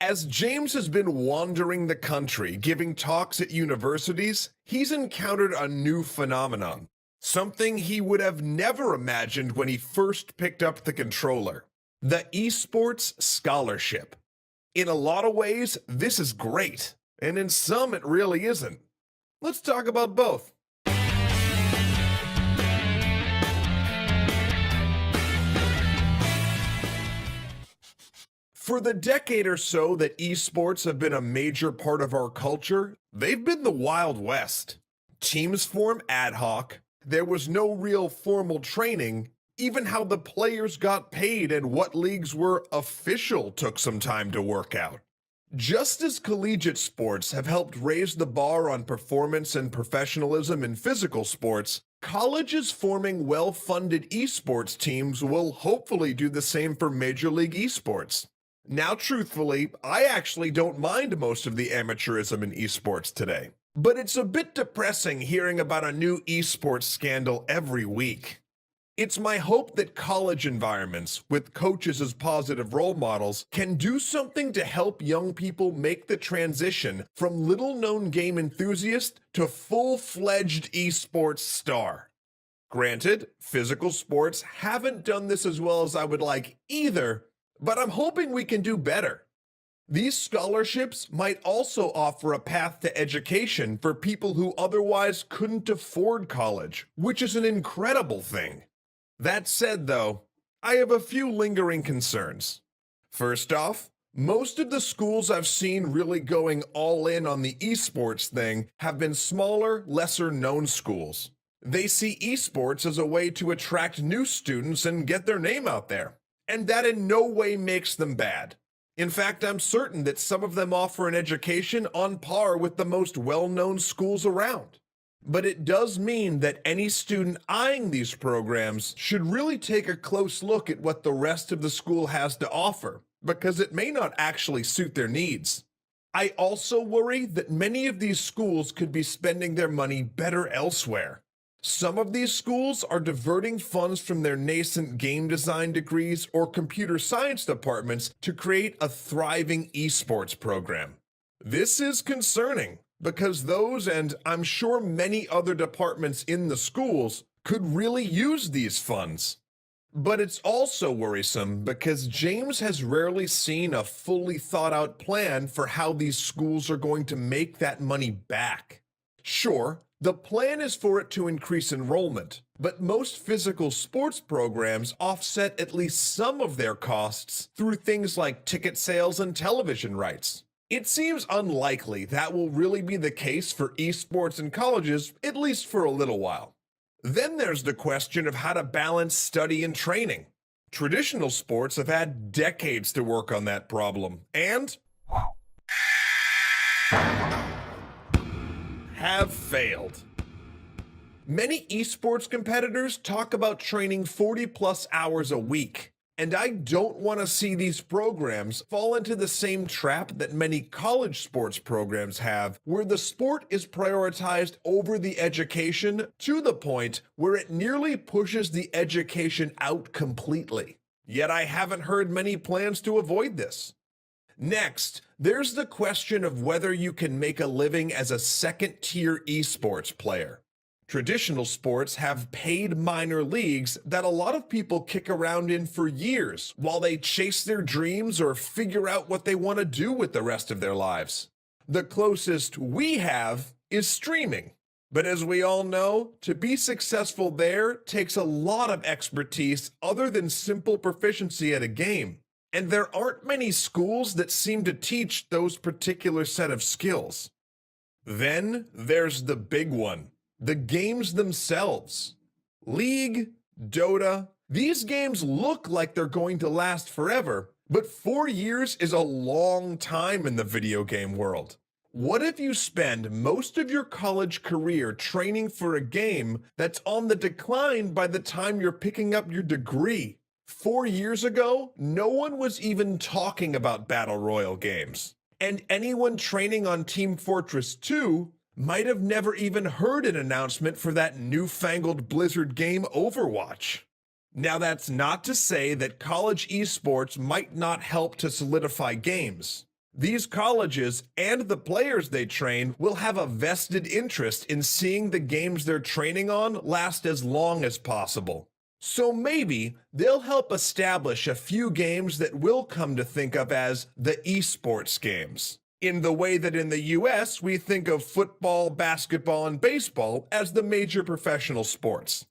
As James has been wandering the country giving talks at universities, he's encountered a new phenomenon. Something he would have never imagined when he first picked up the controller. The esports scholarship. In a lot of ways, this is great, and in some it really isn't. Let's talk about both. For the decade or so that esports have been a major part of our culture, they've been the Wild West. Teams form ad hoc, there was no real formal training, even how the players got paid and what leagues were official took some time to work out. Just as collegiate sports have helped raise the bar on performance and professionalism in physical sports, colleges forming well-funded esports teams will hopefully do the same for Major League Esports. Now, truthfully, I actually don't mind most of the amateurism in esports today. But it's a bit depressing hearing about a new esports scandal every week. It's my hope that college environments, with coaches as positive role models, can do something to help young people make the transition from little-known game enthusiast to full-fledged esports star. Granted, physical sports haven't done this as well as I would like either, but I'm hoping we can do better. These scholarships might also offer a path to education for people who otherwise couldn't afford college, which is an incredible thing. That said, though, I have a few lingering concerns. First off, most of the schools I've seen really going all in on the esports thing have been smaller, lesser-known schools. They see esports as a way to attract new students and get their name out there. And that in no way makes them bad. In fact, I'm certain that some of them offer an education on par with the most well-known schools around. But it does mean that any student eyeing these programs should really take a close look at what the rest of the school has to offer, because it may not actually suit their needs. I also worry that many of these schools could be spending their money better elsewhere. Some of these schools are diverting funds from their nascent game design degrees or computer science departments to create a thriving esports program. This is concerning because those, and I'm sure many other departments in the schools, could really use these funds. But it's also worrisome because James has rarely seen a fully thought out plan for how these schools are going to make that money back. Sure, the plan is for it to increase enrollment, but most physical sports programs offset at least some of their costs through things like ticket sales and television rights. It seems unlikely that will really be the case for esports in colleges, at least for a little while. Then there's the question of how to balance study and training. Traditional sports have had decades to work on that problem, and have failed. Many esports competitors talk about training 40+ hours a week, and I don't want to see these programs fall into the same trap that many college sports programs have, where the sport is prioritized over the education to the point where it nearly pushes the education out completely. Yet I haven't heard many plans to avoid this. Next, there's the question of whether you can make a living as a second-tier esports player. Traditional sports have paid minor leagues that a lot of people kick around in for years while they chase their dreams or figure out what they want to do with the rest of their lives. The closest we have is streaming. But as we all know, to be successful there takes a lot of expertise other than simple proficiency at a game. And there aren't many schools that seem to teach those particular set of skills. Then there's the big one, the games themselves. League, Dota, these games look like they're going to last forever, but 4 years is a long time in the video game world. What if you spend most of your college career training for a game that's on the decline by the time you're picking up your degree? 4 years ago, no one was even talking about Battle Royale games. And anyone training on Team Fortress 2 might have never even heard an announcement for that newfangled Blizzard game Overwatch. Now that's not to say that college esports might not help to solidify games. These colleges and the players they train will have a vested interest in seeing the games they're training on last as long as possible. So maybe they'll help establish a few games that we'll come to think of as the esports games, in the way that in the US we think of football, basketball, and baseball as the major professional sports.